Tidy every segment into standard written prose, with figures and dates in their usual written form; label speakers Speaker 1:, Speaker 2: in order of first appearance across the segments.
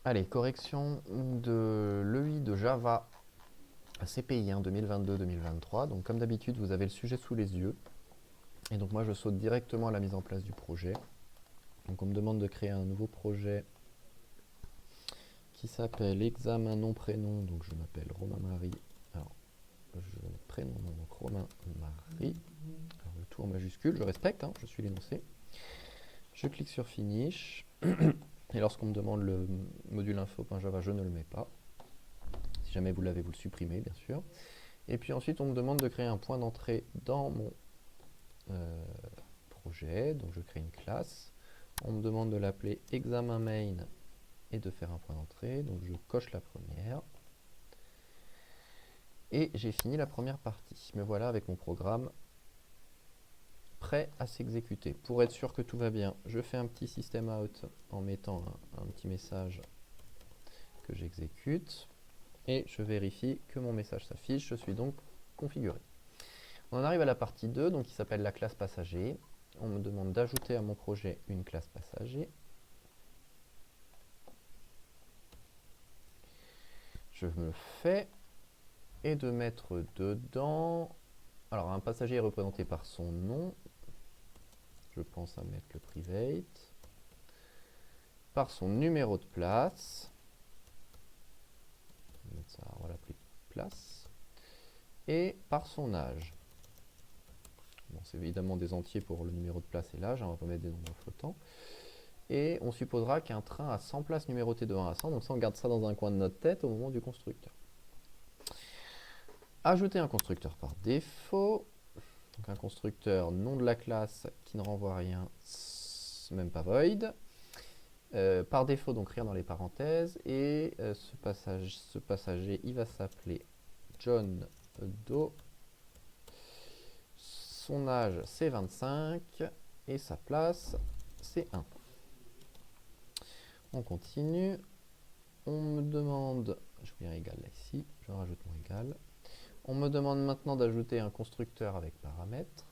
Speaker 1: Allez, correction de l'EI de Java à CPI 2022-2023. Donc comme d'habitude, vous avez le sujet sous les yeux. Et donc moi, je saute directement à la mise en place du projet. Donc on me demande de créer un nouveau projet qui s'appelle examen nom prénom. Donc je m'appelle Romain Marie. Alors, je vais mettre prénom, donc Romain Marie. Alors, le tout en majuscule, je respecte, je suis l'énoncé. Je clique sur Finish. Et lorsqu'on me demande le module info.java, je ne le mets pas. Si jamais vous l'avez, vous le supprimez, bien sûr. Et puis ensuite, on me demande de créer un point d'entrée dans mon projet. Donc je crée une classe. On me demande de l'appeler examen main et de faire un point d'entrée. Donc je coche la première. Et j'ai fini la première partie. Me voilà avec mon programme prêt à s'exécuter. Pour être sûr que tout va bien, je fais un petit system out en mettant un petit message que j'exécute. Et je vérifie que mon message s'affiche. Je suis donc configuré. On en arrive à la partie 2, donc qui s'appelle la classe passager. On me demande d'ajouter à mon projet une classe passager. Je me le fais. Et de mettre dedans... Alors, un passager est représenté par son nom. Je pense à mettre le private. Par son numéro de place. On va mettre ça, voilà, plus place. Et par son âge. Bon, c'est évidemment des entiers pour le numéro de place et l'âge, on va pas mettre des nombres flottants. Et on supposera qu'un train a 100 places numérotées de 1 à 100, donc ça on garde ça dans un coin de notre tête au moment du constructeur. Ajouter un constructeur par défaut, donc un constructeur nom de la classe qui ne renvoie rien, même pas void. Par défaut, donc rien dans les parenthèses, et ce passager il va s'appeler John Doe. Son âge c'est 25 et sa place c'est 1. On continue. On me demande, je vais dire égal là ici, je rajoute mon égal. On me demande maintenant d'ajouter un constructeur avec paramètres.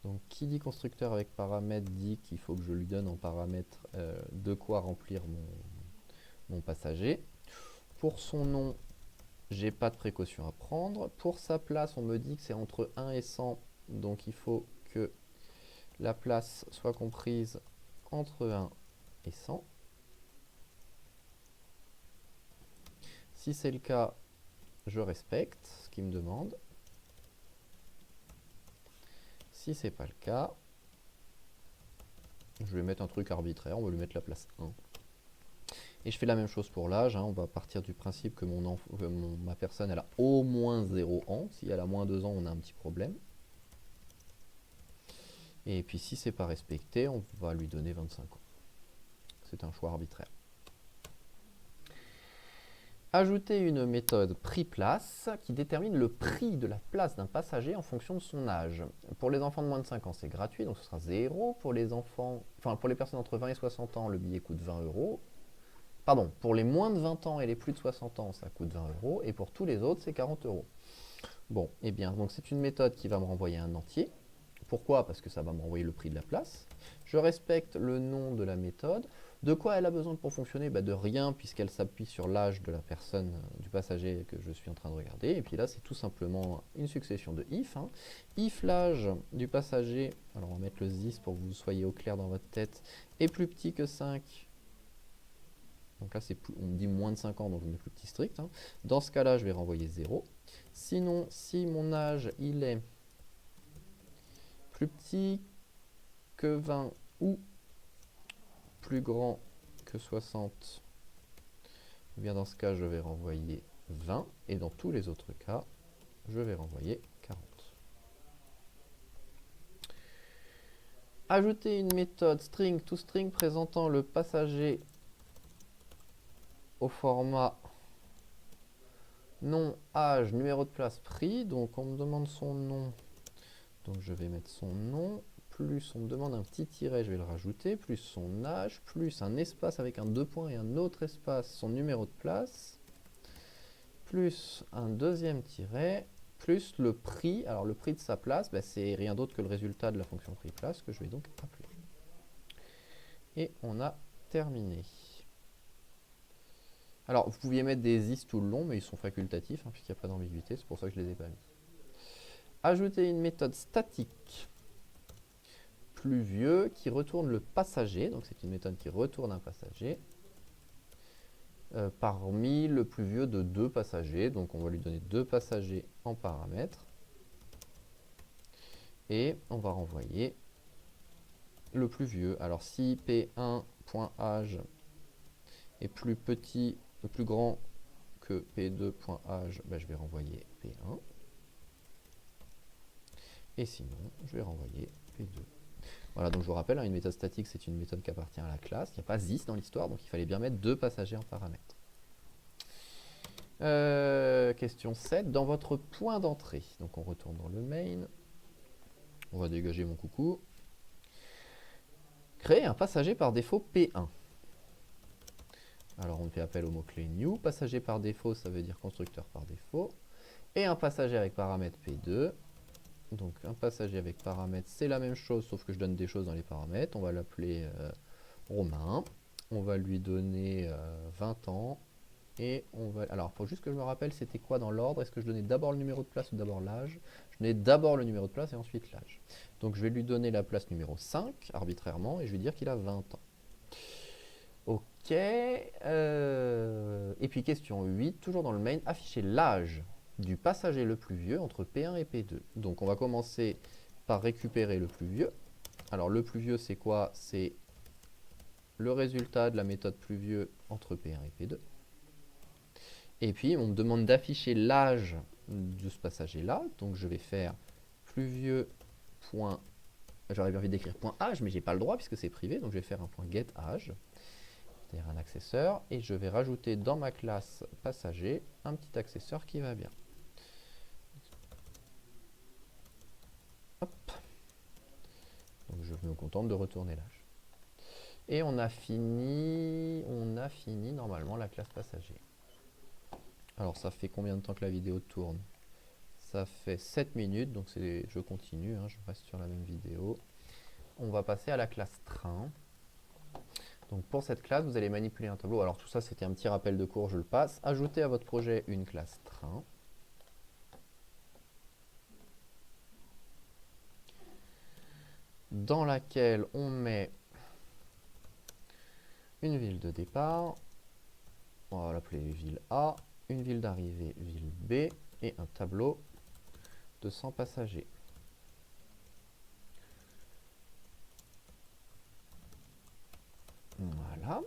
Speaker 1: Donc qui dit constructeur avec paramètres dit qu'il faut que je lui donne en paramètre de quoi remplir mon passager. Pour son nom, j'ai pas de précaution à prendre. Pour sa place, on me dit que c'est entre 1 et 100, donc il faut que la place soit comprise entre 1 et 100. Si c'est le cas, je respecte ce qu'il me demande. Si c'est pas le cas, je vais mettre un truc arbitraire, on va lui mettre la place 1. Et je fais la même chose pour l'âge, on va partir du principe que ma personne elle a au moins 0 ans. Si elle a moins 2 ans, on a un petit problème. Et puis si c'est pas respecté, on va lui donner 25 ans. C'est un choix arbitraire. Ajouter une méthode prix-place qui détermine le prix de la place d'un passager en fonction de son âge. Pour les enfants de moins de 5 ans, c'est gratuit, donc ce sera 0. Pour les personnes entre 20 et 60 ans, le billet coûte 20 euros. Pardon, pour les moins de 20 ans et les plus de 60 ans, ça coûte 20 euros. Et pour tous les autres, c'est 40 euros. Bon, et bien, donc c'est une méthode qui va me renvoyer un entier. Pourquoi? Parce que ça va me renvoyer le prix de la place. Je respecte le nom de la méthode. De quoi elle a besoin pour fonctionner? De rien, puisqu'elle s'appuie sur l'âge de la personne, du passager que je suis en train de regarder. Et puis là, c'est tout simplement une succession de if. If l'âge du passager, alors on va mettre le this pour que vous soyez au clair dans votre tête, est plus petit que 5. Donc là, on me dit moins de 5 ans, donc je mets plus petit strict. Dans ce cas-là, je vais renvoyer 0. Sinon, si mon âge, il est plus petit que 20 ou plus grand que 60, eh bien dans ce cas, je vais renvoyer 20. Et dans tous les autres cas, je vais renvoyer 40. Ajouter une méthode string to string présentant le passager au format nom, âge, numéro de place, prix. Donc on me demande son nom. Donc je vais mettre son nom, plus on me demande un petit tiret, je vais le rajouter, plus son âge, plus un espace avec un 2 points et un autre espace, son numéro de place, plus un deuxième tiret, plus le prix. Alors le prix de sa place, c'est rien d'autre que le résultat de la fonction prix place que je vais donc appeler. Et on a terminé. Alors, vous pouviez mettre des is tout le long, mais ils sont facultatifs, hein, puisqu'il n'y a pas d'ambiguïté, c'est pour ça que je ne les ai pas mis. Ajouter une méthode statique pluvieux qui retourne le passager, donc c'est une méthode qui retourne un passager, parmi le plus vieux de 2 passagers, donc on va lui donner 2 passagers en paramètres, et on va renvoyer le plus vieux. Alors si P1.age est plus petit, plus grand que P2.age, ben je vais renvoyer P1. Et sinon, je vais renvoyer P2. Voilà, donc je vous rappelle, hein, une méthode statique, c'est une méthode qui appartient à la classe. Il n'y a pas this dans l'histoire, donc il fallait bien mettre 2 passagers en paramètre. Question 7. Dans votre point d'entrée, donc on retourne dans le main. On va dégager mon coucou. Créer un passager par défaut P1. Alors on fait appel au mot-clé new. Passager par défaut, ça veut dire constructeur par défaut. Et un passager avec paramètre P2. Donc un passager avec paramètres, c'est la même chose, sauf que je donne des choses dans les paramètres. On va l'appeler Romain. On va lui donner 20 ans. Et on va... Alors, il faut juste que je me rappelle, c'était quoi dans l'ordre? Est-ce que je donnais d'abord le numéro de place ou d'abord l'âge? Je donnais d'abord le numéro de place et ensuite l'âge. Donc je vais lui donner la place numéro 5, arbitrairement, et je vais dire qu'il a 20 ans. Ok. Et puis question 8, toujours dans le main, afficher l'âge du passager le plus vieux entre P1 et P2. Donc on va commencer par récupérer le plus vieux. Alors le plus vieux c'est quoi? C'est le résultat de la méthode plus vieux entre P1 et P2. Et puis on me demande d'afficher l'âge de ce passager là. Donc je vais faire plus vieux point. J'aurais bien envie d'écrire point âge, mais j'ai pas le droit puisque c'est privé. Donc je vais faire un point get âge, c'est-à-dire un accesseur, et je vais rajouter dans ma classe passager un petit accesseur qui va bien. Hop. Donc je me contente de retourner l'âge. Et on a fini normalement la classe passager. Alors ça fait combien de temps que la vidéo tourne? Ça fait 7 minutes, donc je continue, hein, je reste sur la même vidéo. On va passer à la classe train. Donc pour cette classe, vous allez manipuler un tableau. Alors tout ça, c'était un petit rappel de cours, je le passe. Ajoutez à votre projet une classe train. Dans laquelle on met une ville de départ. On va l'appeler ville A. Une ville d'arrivée, ville B. Et un tableau de 100 passagers. Voilà.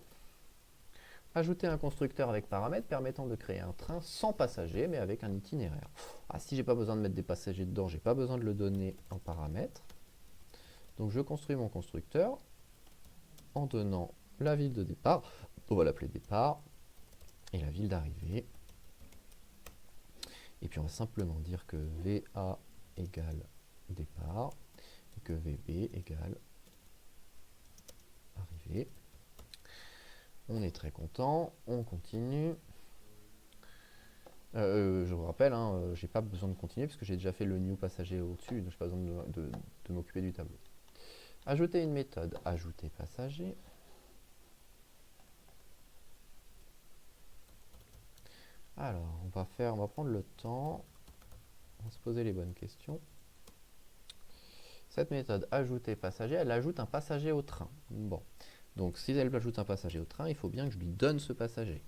Speaker 1: Ajouter un constructeur avec paramètres permettant de créer un train sans passagers, mais avec un itinéraire. Ah, si j'ai pas besoin de mettre des passagers dedans, j'ai pas besoin de le donner en paramètres. Donc je construis mon constructeur en donnant la ville de départ, on va l'appeler départ, et la ville d'arrivée. Et puis on va simplement dire que VA égale départ, et que VB égale arrivée. On est très content, on continue. Je vous rappelle, hein, j'ai pas besoin de continuer puisque j'ai déjà fait le new passager au-dessus, donc j'ai pas besoin de m'occuper du tableau. Ajouter une méthode, ajouter passager. Alors, on va prendre le temps, on va se poser les bonnes questions. Cette méthode ajouter passager, elle ajoute un passager au train. Bon, donc si elle ajoute un passager au train, il faut bien que je lui donne ce passager.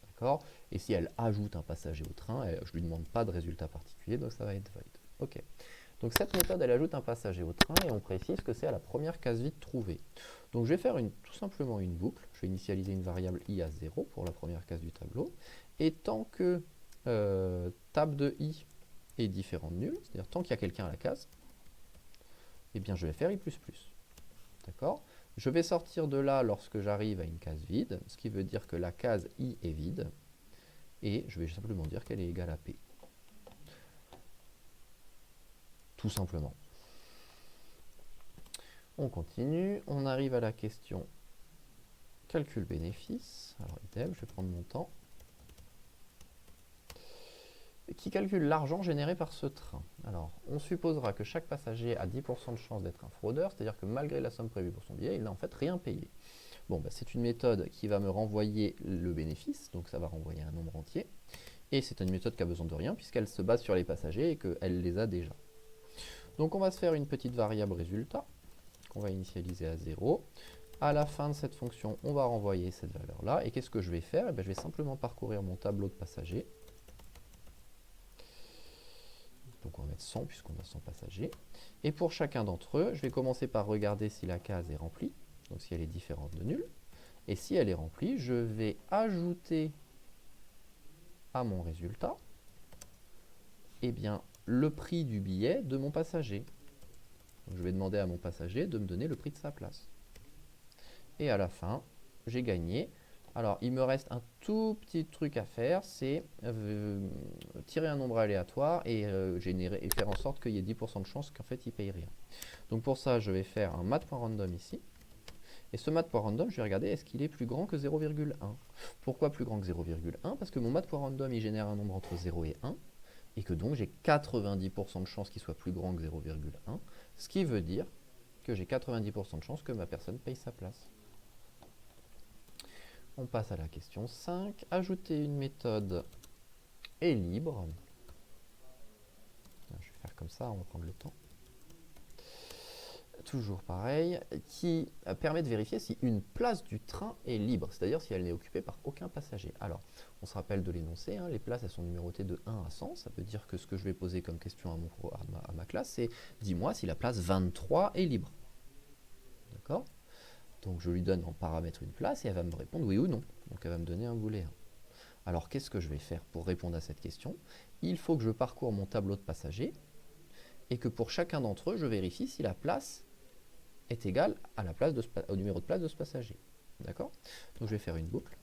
Speaker 1: D'accord? Et si elle ajoute un passager au train, je ne lui demande pas de résultat particulier, donc ça va être void. Ok. Donc cette méthode, elle ajoute un passager au train et on précise que c'est à la première case vide trouvée. Donc je vais faire tout simplement une boucle. Je vais initialiser une variable i à 0 pour la première case du tableau. Et tant que tab de i est différent de nul, c'est-à-dire tant qu'il y a quelqu'un à la case, eh bien je vais faire i++. D'accord? Je vais sortir de là lorsque j'arrive à une case vide, ce qui veut dire que la case i est vide, et je vais simplement dire qu'elle est égale à p. Tout simplement. On continue, on arrive à la question calcul bénéfice. Alors idem, je vais prendre mon temps. Qui calcule l'argent généré par ce train. Alors, on supposera que chaque passager a 10% de chance d'être un fraudeur, c'est-à-dire que malgré la somme prévue pour son billet, il n'a en fait rien payé. Bon, bah, c'est une méthode qui va me renvoyer le bénéfice, donc ça va renvoyer un nombre entier. Et c'est une méthode qui a besoin de rien, puisqu'elle se base sur les passagers et qu'elle les a déjà. Donc on va se faire une petite variable résultat, qu'on va initialiser à 0. À la fin de cette fonction, on va renvoyer cette valeur-là. Et qu'est-ce que je vais faire? Je vais simplement parcourir mon tableau de passagers. Donc on va mettre 100 puisqu'on a 100 passagers. Et pour chacun d'entre eux, je vais commencer par regarder si la case est remplie, donc si elle est différente de nulle. Et si elle est remplie, je vais ajouter à mon résultat eh bien, le prix du billet de mon passager. Donc je vais demander à mon passager de me donner le prix de sa place. Et à la fin, j'ai gagné. Alors, il me reste un tout petit truc à faire, c'est tirer un nombre aléatoire et, et faire en sorte qu'il y ait 10% de chance qu'en fait, il ne paye rien. Donc pour ça, je vais faire un mat.random ici. Et ce mat.random, je vais regarder, est-ce qu'il est plus grand que 0,1? Pourquoi plus grand que 0,1? Parce que mon mat.random, il génère un nombre entre 0 et 1. Et que donc, j'ai 90% de chance qu'il soit plus grand que 0,1. Ce qui veut dire que j'ai 90% de chance que ma personne paye sa place. On passe à la question 5. Ajouter une méthode est libre. Je vais faire comme ça, on va prendre le temps. Toujours pareil, qui permet de vérifier si une place du train est libre, c'est-à-dire si elle n'est occupée par aucun passager. Alors, on se rappelle de l'énoncé, hein, les places elles sont numérotées de 1 à 100, ça veut dire que ce que je vais poser comme question à ma classe, c'est dis-moi si la place 23 est libre. D'accord? Donc je lui donne en paramètre une place et elle va me répondre oui ou non. Donc elle va me donner un booléen. Alors qu'est-ce que je vais faire pour répondre à cette question? Il faut que je parcours mon tableau de passagers et que pour chacun d'entre eux, je vérifie si la place est égale à la place au numéro de place de ce passager. D'accord? Donc je vais faire une boucle.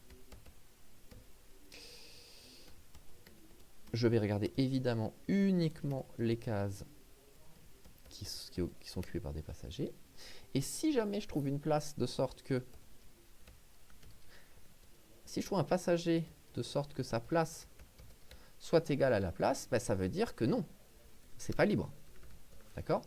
Speaker 1: Je vais regarder évidemment uniquement les cases qui sont occupées par des passagers. Et si jamais je trouve une place de sorte que... Si je trouve un passager de sorte que sa place soit égale à la place, ben ça veut dire que non, c'est pas libre. D'accord?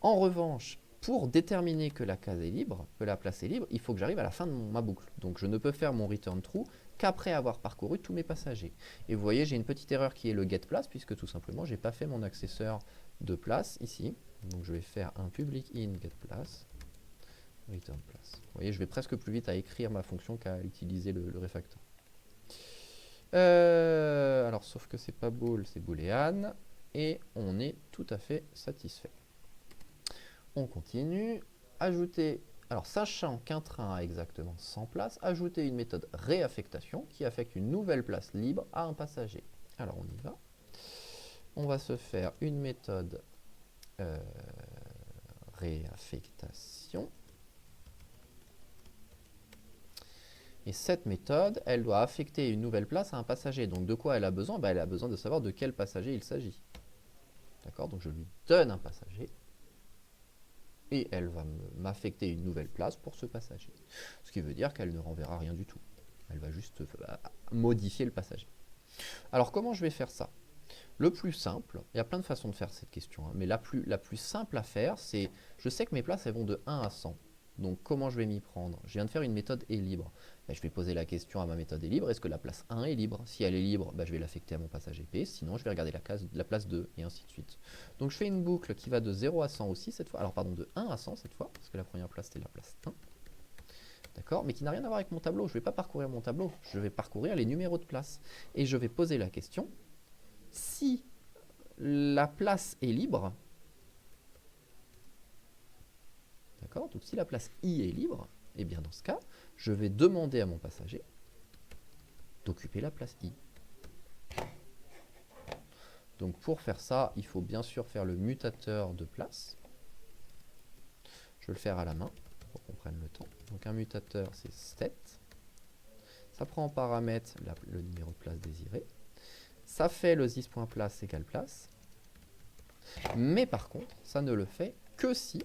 Speaker 1: En revanche, pour déterminer que la case est libre, que la place est libre, il faut que j'arrive à la fin de ma boucle. Donc je ne peux faire mon return true qu'après avoir parcouru tous mes passagers. Et vous voyez, j'ai une petite erreur qui est le getPlace, puisque tout simplement, je n'ai pas fait mon accesseur de place ici. Donc je vais faire un public in getPlace, return place. Vous voyez, je vais presque plus vite à écrire ma fonction qu'à utiliser le refactor. Alors, sauf que c'est pas bool, c'est boolean. Et on est tout à fait satisfait. On continue. Ajouter, alors sachant qu'un train a exactement 100 places, ajouter une méthode réaffectation qui affecte une nouvelle place libre à un passager. Alors on y va. On va se faire une méthode réaffectation. Et cette méthode, elle doit affecter une nouvelle place à un passager. Donc de quoi elle a besoin? Elle a besoin de savoir de quel passager il s'agit. D'accord? Donc je lui donne un passager. Et elle va m'affecter une nouvelle place pour ce passager. Ce qui veut dire qu'elle ne renverra rien du tout. Elle va juste modifier le passager. Alors comment je vais faire ça? Le plus simple, il y a plein de façons de faire cette question, hein, mais la plus simple à faire, c'est, je sais que mes places, elles vont de 1 à 100. Donc comment je vais m'y prendre? Je viens de faire une méthode est libre. Je vais poser la question à ma méthode est libre, est-ce que la place 1 est libre? Si elle est libre, je vais l'affecter à mon passage P, sinon je vais regarder la place 2, et ainsi de suite. Donc je fais une boucle qui va de 0 à 100 aussi cette fois, alors pardon, de 1 à 100 cette fois, parce que la première place c'était la place 1. D'accord? Mais qui n'a rien à voir avec mon tableau, je ne vais pas parcourir mon tableau, je vais parcourir les numéros de place. Et je vais poser la question, si la place est libre, d'accord? Donc si la place I est libre, et bien dans ce cas, je vais demander à mon passager d'occuper la place I. Donc pour faire ça, il faut bien sûr faire le mutateur de place. Je vais le faire à la main pour qu'on prenne le temps. Donc un mutateur, c'est state. Ça prend en paramètre le numéro de place désiré. Ça fait le this.place égale place. Mais par contre, ça ne le fait que si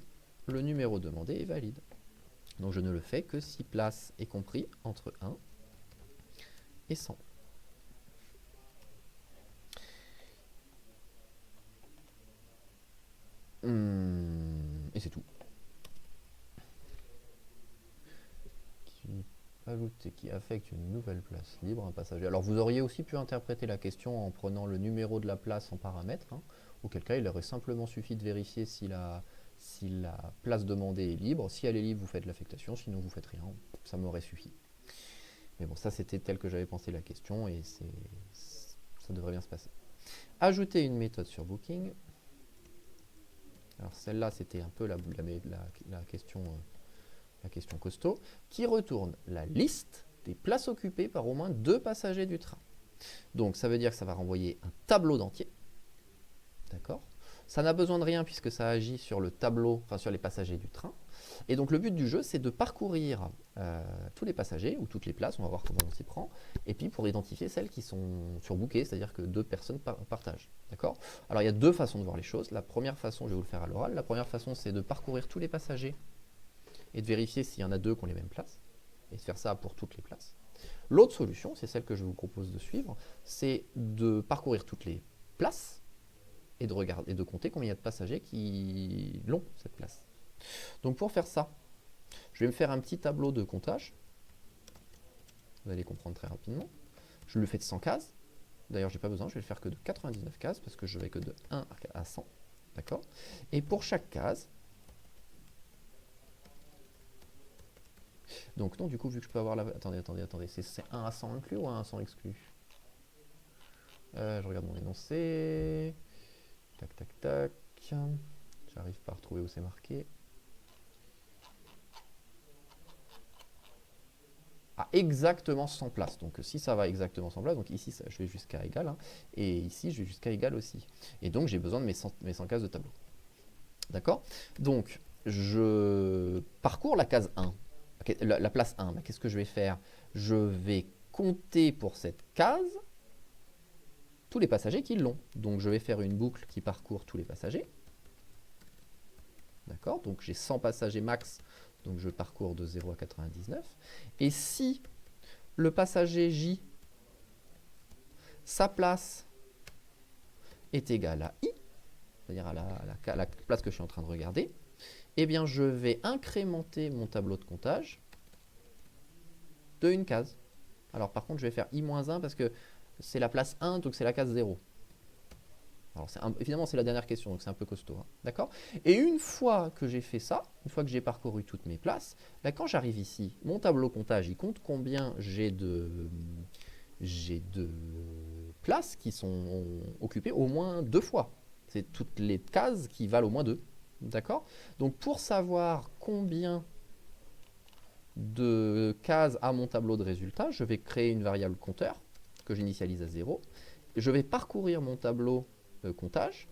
Speaker 1: le numéro demandé est valide. Donc je ne le fais que si place est compris entre 1 et 100. Et c'est tout. ajouter qui affecte une nouvelle place libre, un passager. Alors vous auriez aussi pu interpréter la question en prenant le numéro de la place en paramètre, hein, auquel cas il aurait simplement suffi de vérifier si la place demandée est libre. Si elle est libre, vous faites l'affectation, sinon vous faites rien, ça m'aurait suffi. Mais bon, ça c'était tel que j'avais pensé la question et ça devrait bien se passer. Ajouter une méthode sur Booking. Alors celle-là c'était un peu la question... la question costaud, qui retourne la liste des places occupées par au moins 2 passagers du train. Donc ça veut dire que ça va renvoyer un tableau d'entier. D'accord. Ça n'a besoin de rien puisque ça agit sur le tableau, enfin sur les passagers du train. Et donc le but du jeu, c'est de parcourir tous les passagers ou toutes les places, on va voir comment on s'y prend, et puis pour identifier celles qui sont surbookées, c'est-à-dire que 2 personnes partagent. D'accord. Alors il y a 2 façons de voir les choses. La première façon, je vais vous le faire à l'oral, la première façon, c'est de parcourir tous les passagers et de vérifier s'il y en a 2 qui ont les mêmes places, et de faire ça pour toutes les places. L'autre solution, c'est celle que je vous propose de suivre, c'est de parcourir toutes les places et de regarder, et de compter combien il y a de passagers qui l'ont, cette place. Donc pour faire ça, je vais me faire un petit tableau de comptage. Vous allez comprendre très rapidement. Je le fais de 100 cases. D'ailleurs, je n'ai pas besoin, je vais le faire que de 99 cases, parce que je vais que de 1 à 100. D'accord. Et pour chaque case, donc non, du coup, vu que je peux avoir la... Attendez, c'est 1 à 100 inclus ou 1 à 100 exclus? Je regarde mon énoncé. Tac, tac, tac. J'arrive pas à retrouver où c'est marqué. Ah, exactement 100 places. Donc si ça va exactement 100 places, donc ici je vais jusqu'à égal, hein, et ici je vais jusqu'à égal aussi. Et donc j'ai besoin de mes 100 cases de tableau. D'accord. Donc je parcours la case 1. La place 1, bah, qu'est-ce que je vais faire? Je vais compter pour cette case tous les passagers qui l'ont. Donc je vais faire une boucle qui parcourt tous les passagers. D'accord. Donc j'ai 100 passagers max, donc je parcours de 0 à 99. Et si le passager J, sa place est égale à I, c'est-à-dire à la place que je suis en train de regarder, eh bien je vais incrémenter mon tableau de comptage de une case. Alors par contre, je vais faire I-1 parce que c'est la place 1, donc c'est la case 0. Alors évidemment, c'est la dernière question, donc c'est un peu costaud. Hein, d'accord. Et une fois que j'ai fait ça, une fois que j'ai parcouru toutes mes places, là, quand j'arrive ici, mon tableau comptage, il compte combien j'ai de places qui sont occupées au moins 2 fois. C'est toutes les cases qui valent au moins 2. D'accord. Donc pour savoir combien de cases à mon tableau de résultats, je vais créer une variable compteur que j'initialise à 0. Je vais parcourir mon tableau comptage.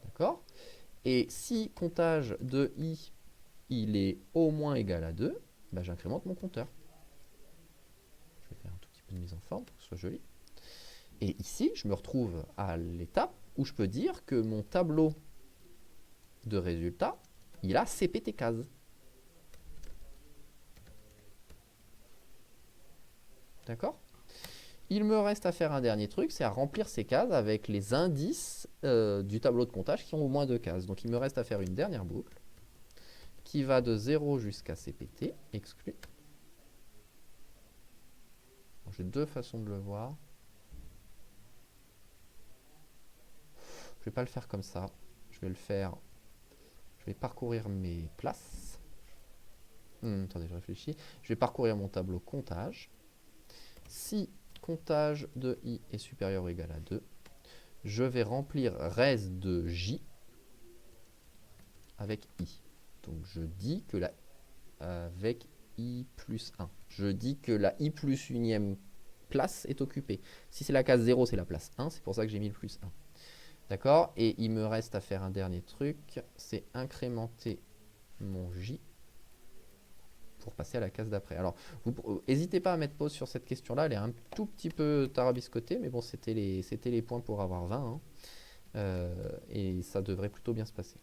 Speaker 1: D'accord. Et si comptage de i, il est au moins égal à 2, ben j'incrémente mon compteur. Je vais faire un tout petit peu de mise en forme pour que ce soit joli. Et ici, je me retrouve à l'étape où je peux dire que mon tableau de résultats, il a CPT cases. D'accord. Il me reste à faire un dernier truc, c'est à remplir ces cases avec les indices du tableau de comptage qui ont au moins 2 cases. Donc il me reste à faire une dernière boucle qui va de 0 jusqu'à CPT, exclu. J'ai 2 façons de le voir. Je ne vais pas le faire comme ça. Je vais le faire... Je vais parcourir mes places. Attendez, je réfléchis. Je vais parcourir mon tableau comptage. Si comptage de i est supérieur ou égal à 2, je vais remplir res de j avec i. Donc je dis que la avec i plus 1. Je dis que la i plus unième place est occupée. Si c'est la case 0, c'est la place 1. C'est pour ça que j'ai mis le plus 1. D'accord. Et il me reste à faire un dernier truc. C'est incrémenter mon j pour passer à la case d'après. Alors, n'hésitez pas à mettre pause sur cette question-là. Elle est un tout petit peu tarabiscotée, mais bon, c'était les points pour avoir 20. Hein. Et ça devrait plutôt bien se passer.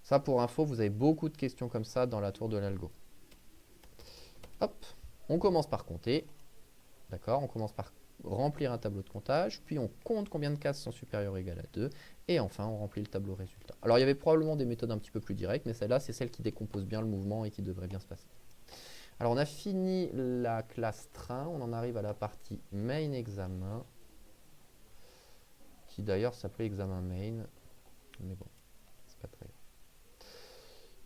Speaker 1: Ça, pour info, vous avez beaucoup de questions comme ça dans la tour de l'algo. Hop, on commence par compter. D'accord, on commence par remplir un tableau de comptage, puis on compte combien de cases sont supérieures ou égales à 2, Et enfin, on remplit le tableau résultat. Alors, il y avait probablement des méthodes un petit peu plus directes, mais celle-là, c'est celle qui décompose bien le mouvement et qui devrait bien se passer. Alors, on a fini la classe train. On en arrive à la partie main examen, qui d'ailleurs s'appelait examen main. Mais bon, c'est pas très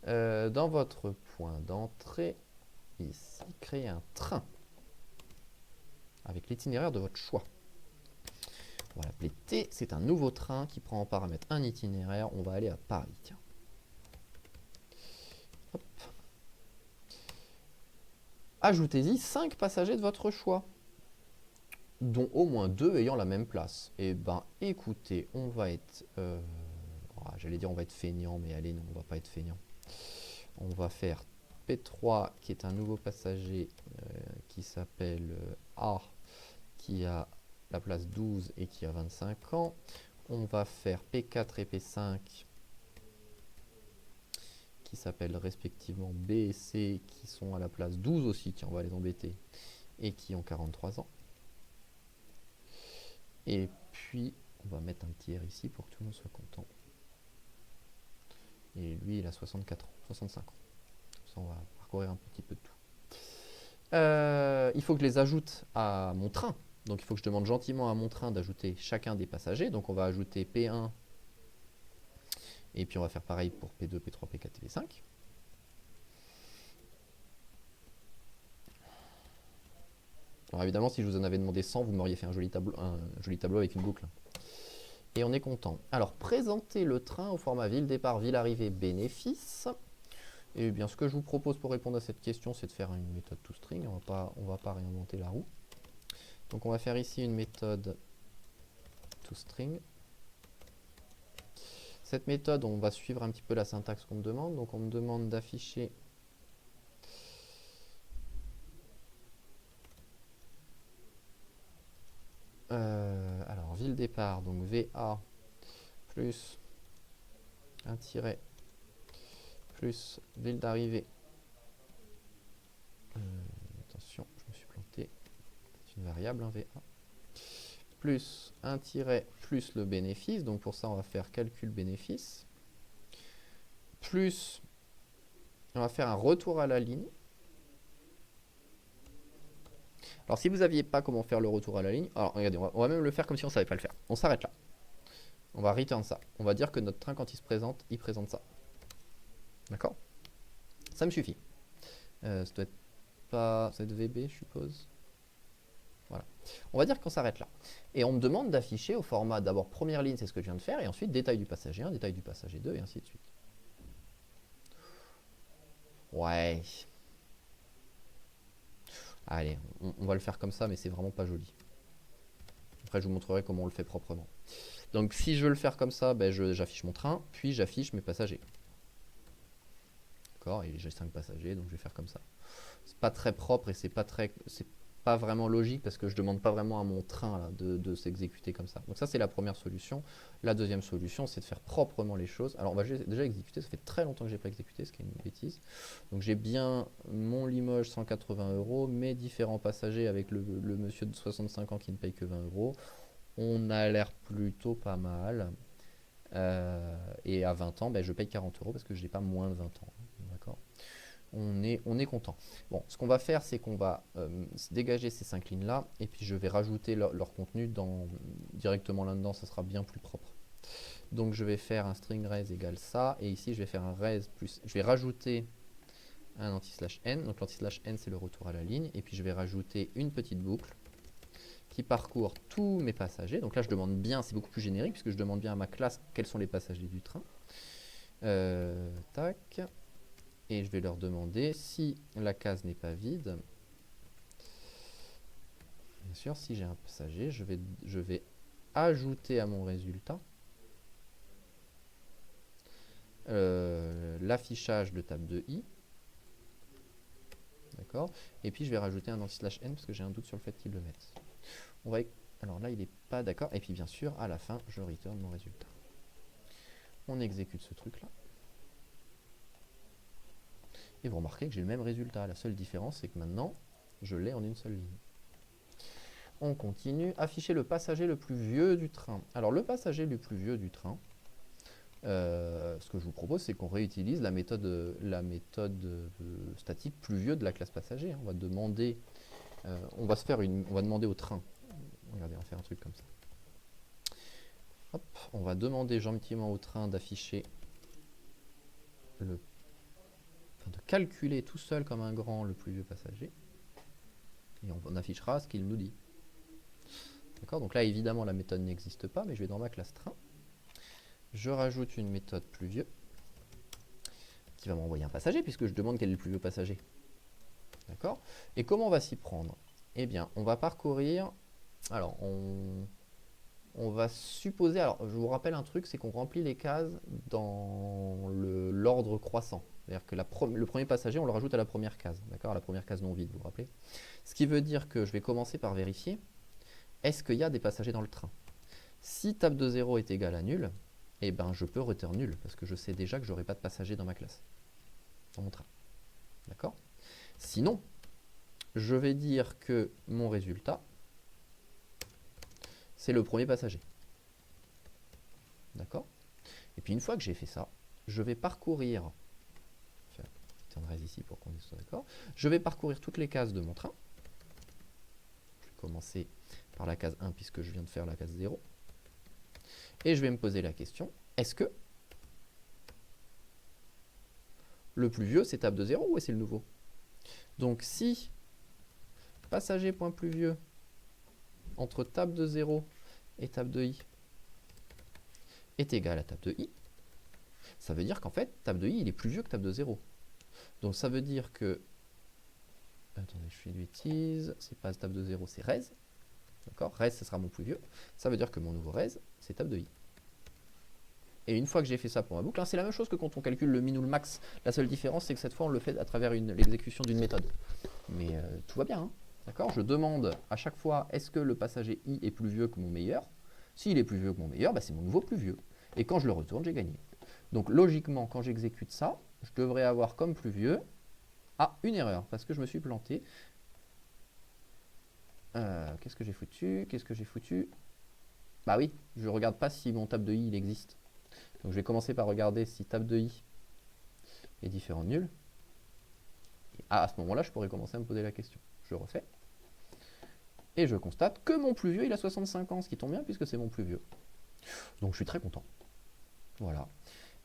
Speaker 1: grave. Dans votre point d'entrée, ici, créez un train avec l'itinéraire de votre choix. On va l'appeler T, c'est un nouveau train qui prend en paramètre un itinéraire. On va aller à Paris, tiens. Hop. Ajoutez-y 5 passagers de votre choix, dont au moins 2 ayant la même place. Et ben écoutez, on va être... j'allais dire on va être feignant, mais allez, non, on va pas être feignant. On va faire P3, qui est un nouveau passager qui s'appelle A, qui a la place 12 et qui a 25 ans. On va faire P4 et P5 qui s'appellent respectivement B et C, qui sont à la place 12 aussi, tiens, on va les embêter, et qui ont 43 ans. Et puis, on va mettre un petit R ici pour que tout le monde soit content. Et lui, il a 64 ans, 65 ans. Comme ça, on va parcourir un petit peu de tout. Il faut que je les ajoute à mon train. Donc il faut que je demande gentiment à mon train d'ajouter chacun des passagers. Donc on va ajouter P1. Et puis on va faire pareil pour P2, P3, P4 et P5. Alors évidemment, si je vous en avais demandé 100, vous m'auriez fait un joli tableau avec une boucle. Et on est content. Alors, présenter le train au format ville départ, ville arrivée, bénéfice. Et bien, ce que je vous propose pour répondre à cette question, c'est de faire une méthode toString. On va pas réinventer la roue. Donc, on va faire ici une méthode toString. Cette méthode, on va suivre un petit peu la syntaxe qu'on me demande. Donc, on me demande d'afficher alors, ville départ, donc VA plus un tiret plus ville d'arrivée. Attention, je me suis planté. C'est une variable, hein, VA. Plus un tiret plus le bénéfice. Donc pour ça, on va faire calcul bénéfice. Plus, on va faire un retour à la ligne. Alors si vous ne saviez pas comment faire le retour à la ligne, alors regardez, on va même le faire comme si on ne savait pas le faire. On s'arrête là. On va return ça. On va dire que notre train, quand il se présente, il présente ça. D'accord? Ça me suffit. Ça doit être pas... Ça doit être VB, je suppose. Voilà. On va dire qu'on s'arrête là. Et on me demande d'afficher au format d'abord première ligne, c'est ce que je viens de faire, et ensuite détail du passager 1, détail du passager 2, et ainsi de suite. Ouais. Allez, on va le faire comme ça, mais c'est vraiment pas joli. Après, je vous montrerai comment on le fait proprement. Donc, si je veux le faire comme ça, ben, j'affiche mon train, puis j'affiche mes passagers. D'accord? Et j'ai 5 passagers, donc je vais faire comme ça. C'est pas très propre et c'est pas vraiment logique parce que je demande pas vraiment à mon train là, de s'exécuter comme ça. Donc ça, c'est la première solution. La deuxième solution, c'est de faire proprement les choses. Alors, on va déjà exécuter. Ça fait très longtemps que j'ai pas exécuté, ce qui est une bêtise. Donc, j'ai bien mon Limoges 180 €, mes différents passagers avec le monsieur de 65 ans qui ne paye que 20 €. On a l'air plutôt pas mal. Et à 20 ans, ben, je paye 40 € parce que je n'ai pas moins de 20 ans. D'accord ? On est content. Bon, ce qu'on va faire, c'est qu'on va dégager ces 5 lignes-là, et puis je vais rajouter leur contenu directement là-dedans, ça sera bien plus propre. Donc je vais faire un string res égale ça, et ici je vais faire un res plus, je vais rajouter un anti/n, donc l'anti/n c'est le retour à la ligne, et puis je vais rajouter une petite boucle qui parcourt tous mes passagers. Donc là je demande bien, c'est beaucoup plus générique, puisque je demande bien à ma classe quels sont les passagers du train. Tac. Et je vais leur demander si la case n'est pas vide. Bien sûr, si j'ai un passager, je vais ajouter à mon résultat l'affichage de table de i. D'accord. Et puis je vais rajouter un anti/n parce que j'ai un doute sur le fait qu'ils le mettent. Alors là, il n'est pas d'accord. Et puis bien sûr, à la fin, je return mon résultat. On exécute ce truc-là. Et vous remarquez que j'ai le même résultat. La seule différence, c'est que maintenant, je l'ai en une seule ligne. On continue. Afficher le passager le plus vieux du train. Alors, le passager le plus vieux du train, Ce que je vous propose, c'est qu'on réutilise la méthode statique pluvieux de la classe passager, hein. On va demander, on va demander au train. Regardez, on va faire un truc comme ça. Hop, on va demander gentiment au train d'afficher de calculer tout seul comme un grand le pluvieux passager. Et on affichera ce qu'il nous dit. D'accord? Donc là, évidemment, la méthode n'existe pas, mais je vais dans ma classe train. Je rajoute une méthode pluvieux qui va m'envoyer un passager, puisque je demande quel est le pluvieux passager. D'accord? Et comment on va s'y prendre? Eh bien, on va parcourir... Alors, on va supposer... Alors, je vous rappelle un truc, c'est qu'on remplit les cases dans l'ordre croissant. C'est-à-dire que le premier passager, on le rajoute à la première case. D'accord? À la première case non vide, vous vous rappelez? Ce qui veut dire que je vais commencer par vérifier, est-ce qu'il y a des passagers dans le train? Si table de 0 est égal à nul, eh ben, je peux return nul, parce que je sais déjà que je n'aurai pas de passagers dans ma classe, dans mon train. D'accord? Sinon, je vais dire que mon résultat, c'est le premier passager. D'accord? Et puis une fois que j'ai fait ça, je vais parcourir, je vais faire un petit tiendresse ici pour qu'on soit d'accord, je vais parcourir toutes les cases de mon train. Je vais commencer par la case 1 puisque je viens de faire la case 0. Et je vais me poser la question, est-ce que le plus vieux c'est table de 0 ou c'est le nouveau? Donc si passager.pluvieux entre table de 0 et table de i est égal à table de i, ça veut dire qu'en fait, table de i, il est plus vieux que table de 0. Donc ça veut dire que... Attendez, je fais une bêtise. C'est pas table de 0, c'est res. D'accord? Res, ce sera mon plus vieux. Ça veut dire que mon nouveau res, c'est table de i. Et une fois que j'ai fait ça pour ma boucle, hein, c'est la même chose que quand on calcule le min ou le max. La seule différence, c'est que cette fois, on le fait à travers l'exécution d'une méthode. Mais tout va bien, hein. D'accord? Je demande à chaque fois, est-ce que le passager i est plus vieux que mon meilleur? S'il est plus vieux que mon meilleur, bah, c'est mon nouveau plus vieux. Et quand je le retourne, j'ai gagné. Donc logiquement, quand j'exécute ça, je devrais avoir comme plus vieux une erreur, parce que je me suis planté. Qu'est-ce que j'ai foutu? Bah oui, je ne regarde pas si mon table de i il existe. Donc je vais commencer par regarder si table de i est différent de nul. Et à ce moment-là, je pourrais commencer à me poser la question. Je refais. Et je constate que mon plus vieux, il a 65 ans, ce qui tombe bien puisque c'est mon plus vieux. Donc je suis très content. Voilà.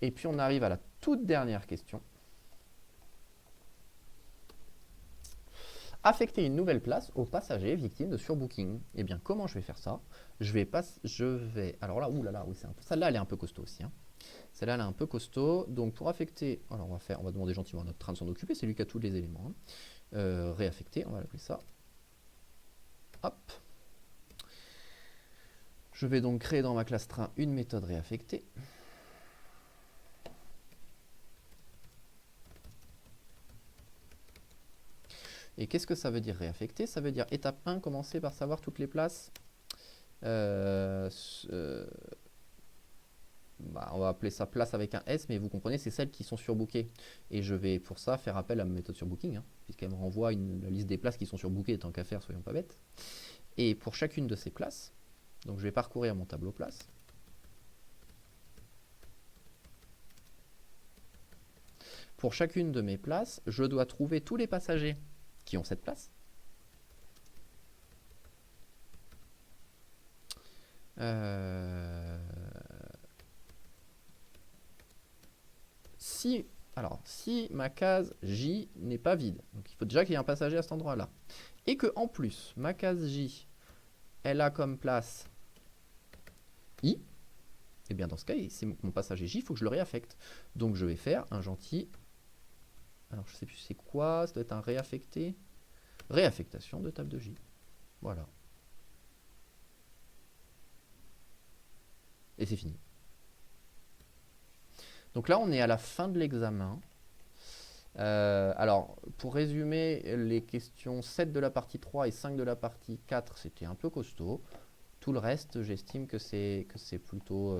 Speaker 1: Et puis on arrive à la toute dernière question. Affecter une nouvelle place aux passagers victimes de surbooking. Eh bien, comment je vais faire ça? Alors là, oulala, oui, celle-là, elle est un peu costaud aussi, hein. Celle-là, elle est un peu costaud. Donc, pour affecter, alors on va demander gentiment à notre train de s'en occuper, c'est lui qui a tous les éléments, hein. Réaffecter, on va l'appeler ça. Hop. Je vais donc créer dans ma classe train une méthode réaffectée. Et qu'est-ce que ça veut dire réaffecter? Ça veut dire étape 1, commencer par savoir toutes les places. On va appeler ça place avec un S, mais vous comprenez, c'est celles qui sont surbookées. Et je vais pour ça faire appel à ma méthode surbooking, hein, puisqu'elle me renvoie la liste des places qui sont surbookées, tant qu'à faire, soyons pas bêtes. Et pour chacune de ces places, donc je vais parcourir mon tableau places. Pour chacune de mes places, je dois trouver tous les passagers qui ont cette place. Si ma case J n'est pas vide, donc il faut déjà qu'il y ait un passager à cet endroit-là, et que en plus, ma case J, elle a comme place I, et bien dans ce cas, c'est mon passager J, il faut que je le réaffecte. Donc je vais faire un gentil, alors je sais plus c'est quoi, ça doit être un réaffecté, réaffectation de table de J. Voilà. Et c'est fini. Donc là, on est à la fin de l'examen. Alors, pour résumer, les questions 7 de la partie 3 et 5 de la partie 4, c'était un peu costaud. Tout le reste, j'estime que c'est plutôt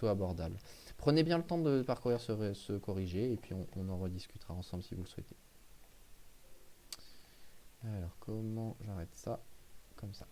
Speaker 1: abordable. Prenez bien le temps de parcourir ce corrigé et puis on en rediscutera ensemble si vous le souhaitez. Alors, comment j'arrête ça? Comme ça.